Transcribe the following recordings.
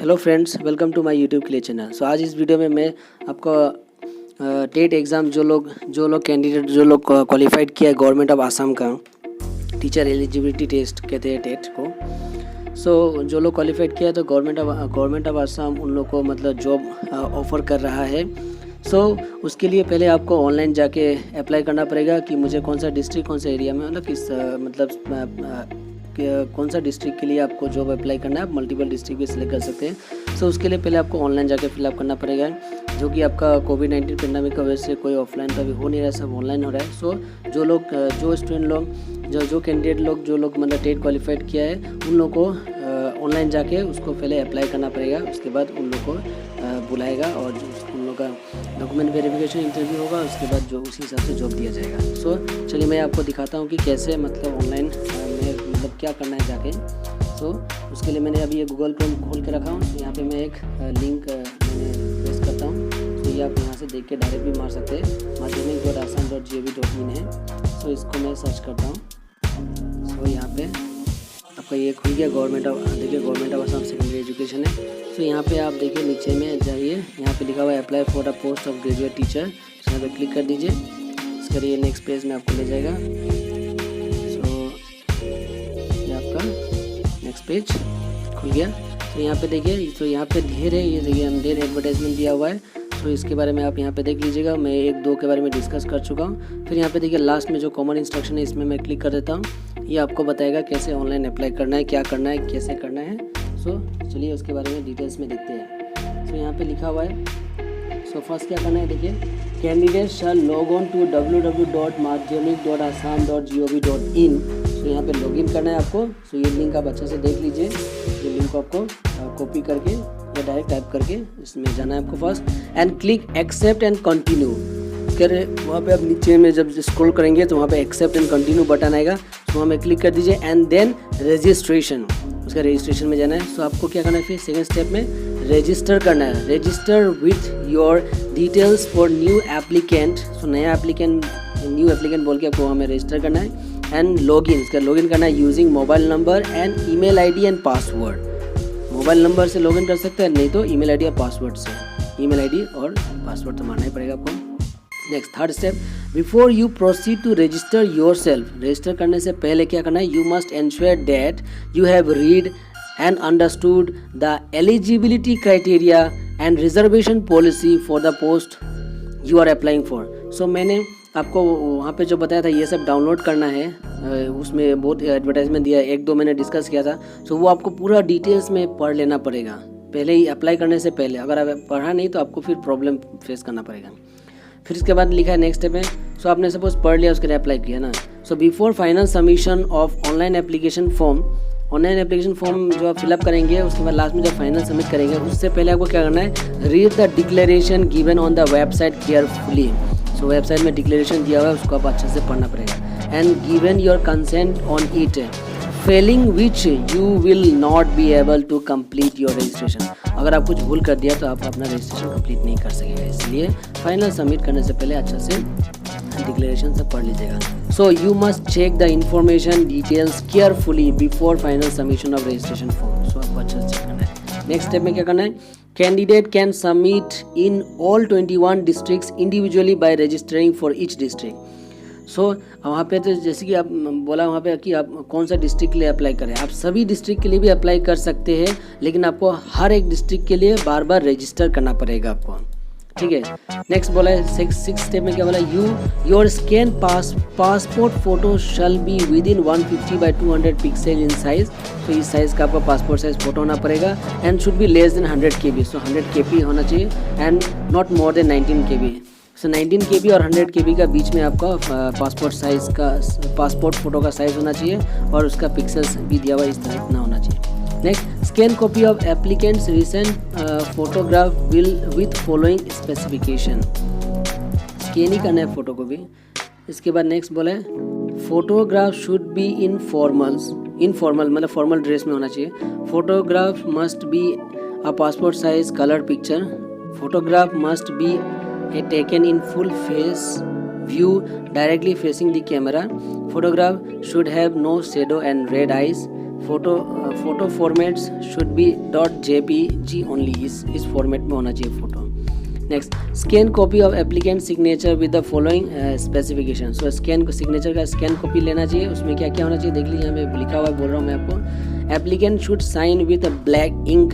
Hello friends, welcome to my YouTube के लिए channel. सो आज इस वीडियो में मैं आपको टेट एग्ज़ाम जो लोग कैंडिडेट जो लोग क्वालिफाइड किया है गवर्नमेंट ऑफ आसाम का टीचर एलिजिबिलिटी टेस्ट कहते हैं टेट को। सो जो लोग क्वालिफाइड किया है तो गवर्नमेंट ऑफ आसाम उन लोग को मतलब जॉब ऑफ़र कर रहा है। सो उसके लिए पहले आपको ऑनलाइन जाके अप्लाई करना पड़ेगा कि मुझे कौन सा डिस्ट्रिक्ट कौन सा एरिया में मतलब किस कौन सा डिस्ट्रिक्ट के लिए आपको जॉब अप्लाई करना है। आप मल्टीपल डिस्ट्रिक्ट भी सिलेक्ट कर सकते हैं। सो उसके लिए पहले आपको ऑनलाइन जाके फिलअप करना पड़ेगा, जो कि आपका कोविड-19 पेंडेमिक की वजह से कोई ऑफलाइन तो अभी हो नहीं रहा है, सब ऑनलाइन हो रहा है। सो जो स्टूडेंट लोग जो कैंडिडेट लोग जो लोग मतलब टेट क्वालिफाइड किया है उन लोग को ऑनलाइन जाके उसको पहले अप्लाई करना पड़ेगा। उसके बाद उन लोग को बुलाएगा और उन लोग का डॉक्यूमेंट वेरिफिकेशन इंटरव्यू होगा। उसके बाद जो उसी हिसाब से जॉब दिया जाएगा। सो चलिए मैं आपको दिखाता हूँ कि कैसे मतलब ऑनलाइन में मतलब क्या करना है जाके। सो उसके लिए मैंने अभी ये गूगल क्रोम खोल के रखा हूँ। यहाँ पे मैं एक लिंक मैंने प्रेस करता हूँ। तो ये आप यहाँ से देख के डायरेक्ट भी मार सकते हैं। madhyamik.assam.gov.in है। सो इसको मैं सर्च करता हूँ। सो यहाँ पे आपका ये खुल गया government of Assam secondary education है। सो यहाँ पे आप देखिए नीचे में जाइए, यहाँ पे लिखा हुआ है apply for the post of graduate teacher. यहाँ पे क्लिक कर दीजिए। इसके लिए नेक्स्ट पेज में आपको ले जाएगा। सो ये आपका नेक्स्ट पेज खुल गया। तो यहाँ पे देखिए, तो यहाँ पे ढेर है, ये देखिए ढेर एडवर्टाइजमेंट दिया हुआ है। तो इसके बारे में आप यहाँ पे देख लीजिएगा। मैं एक दो के बारे में डिस्कस कर चुका हूँ। फिर यहाँ पे देखिए लास्ट में जो कॉमन इंस्ट्रक्शन है इसमें मैं क्लिक कर देता हूँ। ये आपको बताएगा कैसे ऑनलाइन अप्लाई करना है, क्या करना है, कैसे करना है। सो चलिए उसके बारे में डिटेल्स में देखते हैं। सो यहाँ पे लिखा हुआ है। सो फर्स्ट क्या करना है देखिए, candidate shall log on to www.madhyamik.assam.gov.in। So यहाँ पे लॉगिन करना है आपको। सो ये लिंक आप अच्छे से देख लीजिए। ये लिंक को आपको कॉपी करके या डायरेक्ट टाइप करके इसमें जाना है आपको first, and click accept and continue कर। वहाँ पे आप नीचे में जब स्क्रॉल करेंगे तो वहाँ पे एक्सेप्ट एंड कंटिन्यू बटन आएगा। तो वहाँ में क्लिक कर दीजिए एंड देन रजिस्ट्रेशन, उसका रजिस्ट्रेशन में जाना है। सो आपको क्या करना है फिर सेकेंड स्टेप में रजिस्टर करना है। Register with your details for new applicant. So new applicant बोल के आपको वहाँ में रजिस्टर करना है एंड लॉगिन, इसका लॉगिन करना है using mobile number and email ID and password. Mobile number से लॉगिन कर सकते हैं, नहीं तो ईमेल आईडी या पासवर्ड से। ईमेल आईडी और पासवर्ड तो मारना ही पड़ेगा आपको। Next third step, before you proceed to register yourself. Register करने से पहले क्या करना है, you must ensure that you have read and understood the eligibility criteria and reservation policy for the post you are applying for. So मैंने आपको वहाँ पे जो बताया था ये सब डाउनलोड करना है। उसमें बहुत एडवर्टाइजमेंट दिया है, एक दो मैंने डिस्कस किया था। सो वो आपको पूरा डिटेल्स में पढ़ लेना पड़ेगा पहले ही, अप्लाई करने से पहले। अगर आप पढ़ा नहीं तो आपको फिर प्रॉब्लम फेस करना पड़ेगा। फिर इसके बाद लिखा है नेक्स्ट स्टेप में। सो आपने सपोज पढ़ लिया, उसके लिए अप्लाई किया ना। So before final submission of online application form, online application form जो आप फिलअप करेंगे उसके बाद लास्ट में जब फाइनल सबमिट करेंगे उससे पहले आपको क्या करना है, read the declaration given on the website carefully. So website में डिक्लेरेशन दिया हुआ है, उसको आप अच्छे से पढ़ना पड़ेगा। And given your consent on it, failing which you will not be able to complete your registration. अगर आप कुछ भूल कर दिया तो आप अपना रजिस्ट्रेशन कंप्लीट नहीं कर सकेंगे। इसलिए फाइनल सबमिट करने से पहले अच्छा से डिक्लेरेशन सब पढ़ लीजिएगा। So you must check the information details carefully before final submission of registration form. So आपको अच्छा से चेक करना है। नेक्स्ट स्टेप में क्या करना है, candidate can submit in all 21 districts individually by registering for each district. So वहाँ पे तो जैसे कि आप बोला वहाँ पे कि आप कौन सा डिस्ट्रिक्ट के लिए अप्लाई करें, आप सभी डिस्ट्रिक्ट के लिए भी अप्लाई कर सकते हैं, लेकिन आपको हर एक डिस्ट्रिक्ट के लिए बार बार रजिस्टर करना पड़ेगा आपको, ठीक है। नेक्स्ट बोला है सिक्स स्टेप में क्या बोला, your scan passport photo shall be with in 150 by 200 pixel in size. तो इस साइज़ का आपका पासपोर्ट साइज फोटो होना पड़ेगा and should be less then 100 KB। So 100 KB होना चाहिए and not more than 19 KB। So 19 KB और 100 KB का बीच में आपका पासपोर्ट फोटो का साइज़ होना चाहिए और उसका पिक्सल्स भी दिया हुआ इस तरह इतना होना चाहिए। Next, scan copy of applicants recent photograph will with following specification. Scan ही करना है फोटो को भी। इसके बाद नेक्स्ट बोला है फोटोग्राफ शुड बी इनफॉर्मल मतलब फॉर्मल ड्रेस में होना चाहिए। Photograph must be a passport size colour picture. Photograph must be taken in full face view directly facing the camera. Photograph should have no shadow and red eyes. Photo formats should be .jpg only, इस format में होना चाहिए photo. Next, scan copy of applicant signature with the following specification. So signature का scan copy लेना चाहिए, उसमें क्या क्या होना चाहिए देख लीजिए, यहाँ पे लिखा हुआ है, बोल रहा हूँ मैं आपको। Applicant should sign with black ink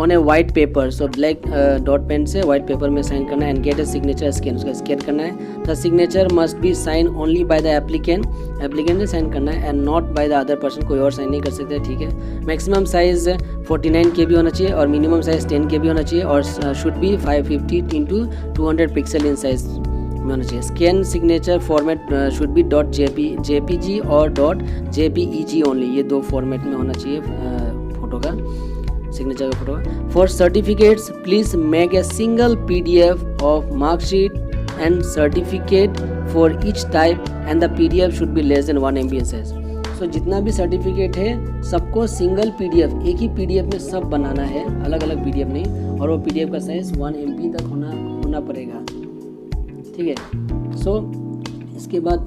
on a white paper, so black dot pen से वाइट पेपर में साइन करना है, and get a signature scan, उसका स्कैन करना है। The signature must be sign only by the applicant ने sign करना है, and not by the other person, कोई और साइन नहीं कर सकते, ठीक है। मैक्सिमम साइज 49 KB होना चाहिए और मिनिमम साइज 10 KB होना चाहिए, और should be 550 into 200 pixel in size में होना चाहिए। Scan signature format should be .jpg और .jpeg ओनली, ये दो फॉर्मेट में होना चाहिए फोटो का, सिग्नेचर का photo. For certificates please make a single PDF of marksheet and certificate for each type, and the PDF should be less than 1 MB in size. So जितना भी certificate है सबको सिंगल PDF, एक ही PDF में सब बनाना है, अलग अलग PDF नहीं, और वो PDF का साइज 1 MB तक होना पड़ेगा, ठीक है। सो इसके बाद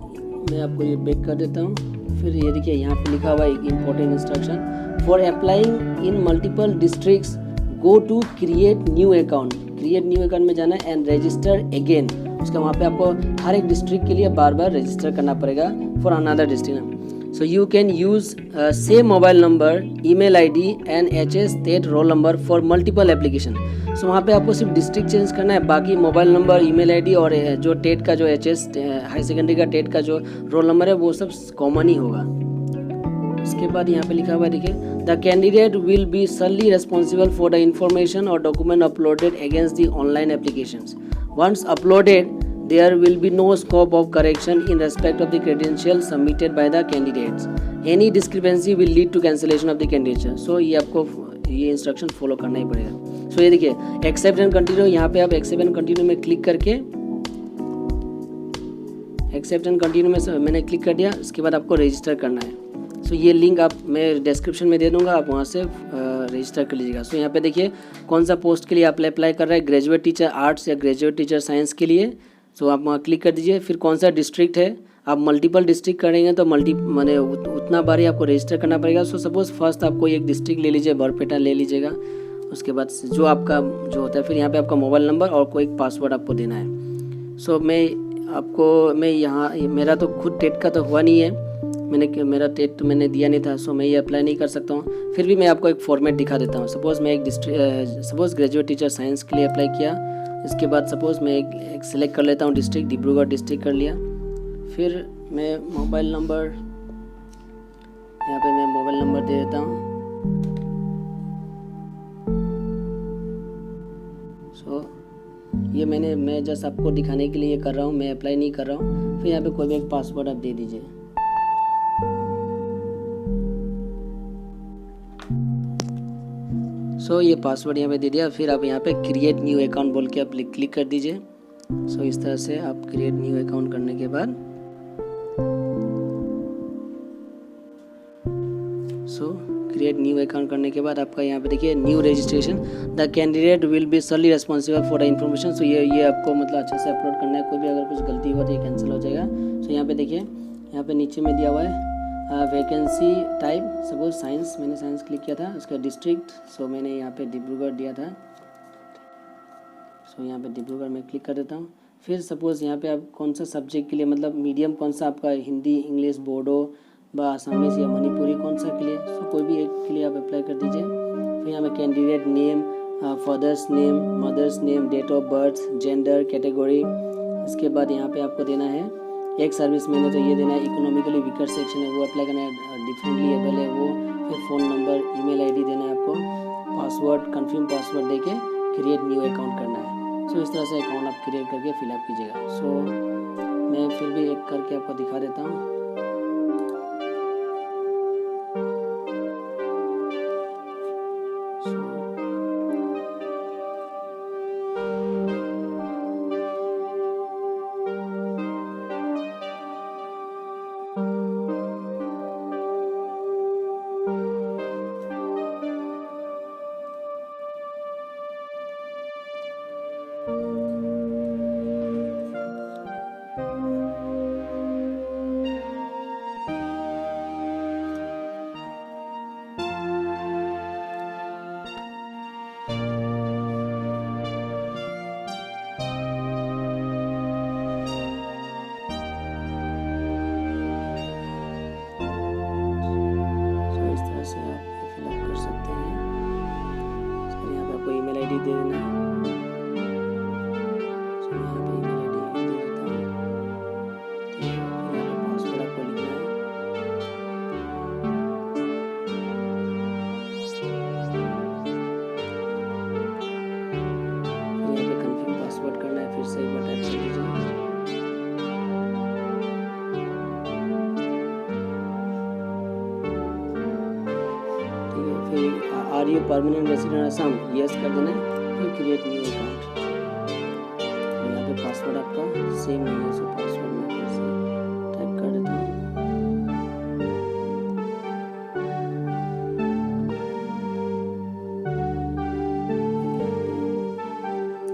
मैं आपको ये बैक कर देता हूँ। फिर ये देखिए यहाँ पे लिखा हुआ है एक important instruction, for applying in multiple districts go to create new account, create new account में जाना है, एंड रजिस्टर अगेन, उसका वहाँ पे आपको हर एक डिस्ट्रिक्ट के लिए बार बार रजिस्टर करना पड़ेगा for another district. So you can use same mobile number, email ID and HS state roll number for multiple application. So वहाँ पे आपको सिर्फ डिस्ट्रिक्ट चेंज करना है, बाकी मोबाइल नंबर, email ID और जो टेट का जो HS हाई सेकेंडरी का टेट का जो रोल नंबर है वो सब कॉमन ही होगा। इसके बाद यहाँ पे लिखा हुआ है देखिए, the candidate will be solely responsible for the information or document uploaded against the online applications. Once uploaded, there will be no scope of correction in respect of the credentials submitted by the candidates. Any discrepancy will lead to cancellation of the candidature. So ये आपको ये instruction follow करना ही पड़ेगा। सो ये देखिए accept and continue, यहाँ पे आप एक्सेप्ट एंड कंटिन्यू में क्लिक करके, एक्सेप्ट एंड कंटिन्यू में मैंने क्लिक कर दिया, इसके बाद आपको रजिस्टर करना है। सो ये लिंक आप मैं डिस्क्रिप्शन में दे दूंगा, आप वहाँ से रजिस्टर कर लीजिएगा। सो यहाँ पे देखिए कौन सा पोस्ट के लिए आप अप्लाई कर रहे हैं, ग्रेजुएट टीचर आर्ट्स या ग्रेजुएट टीचर साइंस के लिए। सो आप वहाँ क्लिक कर दीजिए, फिर कौन सा डिस्ट्रिक्ट है, आप मल्टीपल डिस्ट्रिक्ट करेंगे तो माने उतना बार ही आपको रजिस्टर करना पड़ेगा। सो सपोज़ फर्स्ट आपको एक डिस्ट्रिक्ट ले लीजिए, बरपेटा ले लीजिएगा, उसके बाद जो आपका जो होता है, फिर यहाँ पे आपका मोबाइल नंबर और कोई पासवर्ड आपको देना है। सो मैं यहाँ मेरा तो खुद टेट का तो हुआ नहीं है, मेरा टेट तो मैंने दिया नहीं था, सो मैं ये अप्लाई नहीं कर सकता हूँ। फिर भी मैं आपको एक फॉर्मेट दिखा देता हूँ। सपोज़ मैं सपोज़ ग्रेजुएट टीचर साइंस के लिए अप्लाई किया, इसके बाद सपोज़ मैं एक सिलेक्ट कर लेता हूँ डिस्ट्रिक्ट, डिब्रूगढ़ डिस्ट्रिक्ट कर लिया। फिर मैं मोबाइल नंबर, यहाँ पे मैं मोबाइल नंबर दे देता हूँ। सो ये मैं जस्ट आपको दिखाने के लिए कर रहा हूँ, मैं अप्लाई नहीं कर रहा हूँ। फिर यहाँ पे कोई भी एक पासवर्ड आप दे दीजिए। सो ये पासवर्ड यहाँ पे दे दिया, फिर आप यहाँ पे क्रिएट न्यू अकाउंट बोल के आप क्लिक कर दीजिए। सो इस तरह से आप क्रिएट न्यू अकाउंट करने के बाद क्रिएट न्यू अकाउंट करने के बाद आपका यहाँ पे देखिए new registration, the candidate will be solely responsible for the information. So ये आपको मतलब अच्छे से अपलोड करना है, कोई भी अगर कुछ गलती हुआ तो ये कैंसिल हो जाएगा। सो यहाँ पे देखिए, यहाँ पे नीचे में दिया हुआ है वैकेंसी टाइप, सपोज साइंस, मैंने साइंस क्लिक किया था, उसका डिस्ट्रिक्ट, सो मैंने यहाँ पे डिब्रूगढ़ दिया था। सो यहाँ पे डिब्रूगढ़ में क्लिक कर देता हूँ। फिर सपोज़ यहाँ पे आप कौन सा सब्जेक्ट के लिए, मतलब मीडियम कौन सा आपका, हिंदी, इंग्लिश, बोडो व आसामीज या मणिपुरी, कौन सा के लिए, सो कोई भी एक के लिए आप अप्लाई कर दीजिए। फिर यहाँ पे candidate name, father's name, mother's name, date of birth, gender, category. इसके बाद यहाँ पे आपको देना है एक सर्विस मैंने तो ये देना है, इकोनॉमिकली वीकर सेक्शन है वो अप्लाई करना है, डिफरेंटली एबल है वो। फिर फ़ोन नंबर, email ID देना है आपको, पासवर्ड, कन्फर्म पासवर्ड देके क्रिएट न्यू अकाउंट करना है। सो इस तरह से अकाउंट आप क्रिएट करके फिलअप कीजिएगा। सो मैं फिर भी एक करके आपको दिखा देता हूँ। ID दे देना है। So, यहाँ पे email ID दे देता हूँ, ठीक है। फिर यहाँ पे पासवर्ड आपको लिखना है। फिर यहाँ पे कंफर्म पासवर्ड करना है, फिर से एक बार टाइप कर दीजिए। फिर are you permanent resident Assam, yes कर देना है। फिर क्रिएट न्यू अकाउंट। यहाँ पे पासवर्ड आपका सेम नहीं है, सो पासवर्ड मैं फिर से टाइप कर देता हूँ।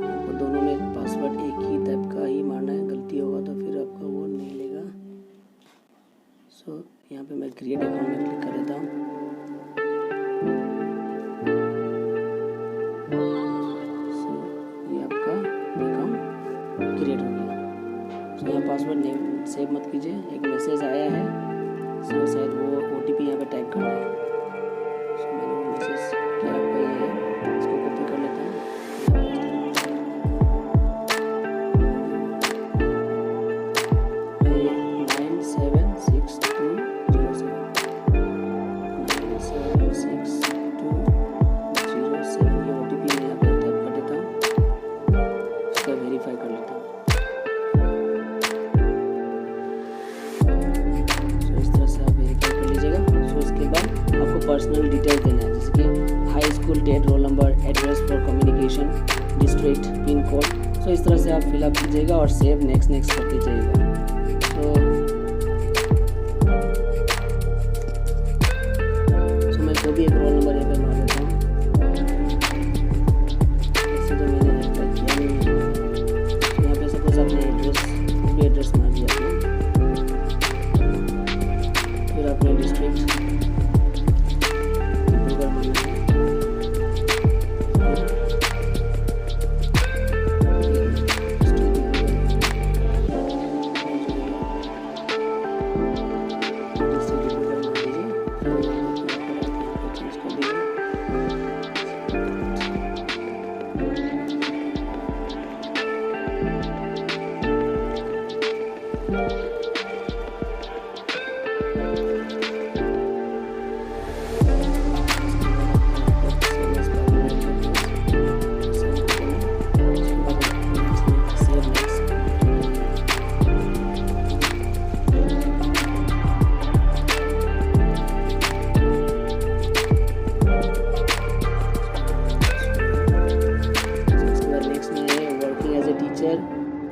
आपको दोनों में पासवर्ड एक ही टाइप का ही मारना है, गलती होगा तो फिर आपका वो नहीं लेगा। सो यहाँ पे मैं क्रिएट अकाउंट में क्लिक कर देता हूँ। क्रिएट हो गया। सो यहाँ पासवर्ड नेम सेव मत कीजिए, एक मैसेज आया है, सो शायद वो OTP यहाँ पे टाइप करना है। सो मैंने वो मैसेज किया, आपका ये है, इसको कॉपी कर लेता हूँ। 976207 976207 ये OTP मैं यहाँ पे टाइप कर देता हूँ, इसको वेरीफाई कर लेता हूँ। पर्सनल डिटेल देना है, जैसे कि high school date, roll number, address for communication, district, pin code. So इस तरह से आप फिलअप कीजिएगा और सेव नेक्स्ट करते जाइएगा। तो मैं जो भी एक रोल नंबर यहाँ पे मार देता हूँ। वैसे तो मैंने अप्लाई किया नहीं है। यहाँ पे सपोज आपने एड्रेस मार दिया आपने, फिर आपने डिस्ट्रिक्ट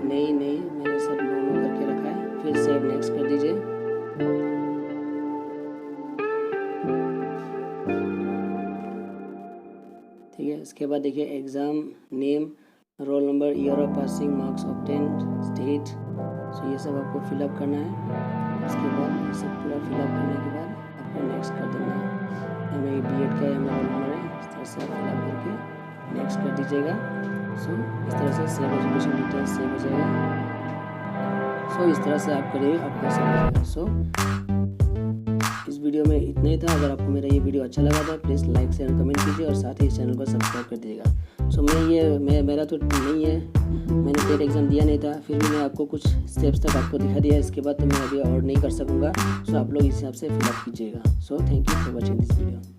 नहीं मैंने सब नो करके रखा है। फिर सेव नेक्स्ट कर दीजिए। ठीक है, इसके बाद देखिए exam name, roll number, year of passing, marks obtained, state. So ये सब आपको फिलअप करना है। इसके बाद ये सब पूरा फिलअप करने के बाद आपको नेक्स्ट कर देना है। मेरी BEd का रोल नंबर है, इस तरह से आप फिलअप करके नेक्स्ट कर दीजिएगा। सो इस तरह से सेव एजुकेशन डिटेल्स सेव हो जाएगा। सो इस तरह से आप करिए, आपका सेव हो जाएगा। सो इस वीडियो में इतना ही था। अगर आपको मेरा ये वीडियो अच्छा लगा तो प्लीज़ लाइक शेयर कमेंट कीजिए और साथ ही इस चैनल को सब्सक्राइब कर दीजिएगा। सो मेरा तो नहीं है, मैंने टेट एग्ज़ाम दिया नहीं था, फिर भी मैं आपको कुछ स्टेप्स तक आपको दिखा दिया। इसके बाद तो मैं अभी और नहीं कर सकूँगा। सो आप लोग इस हिसाब से फिलअप कीजिएगा। So thank you for watching this video.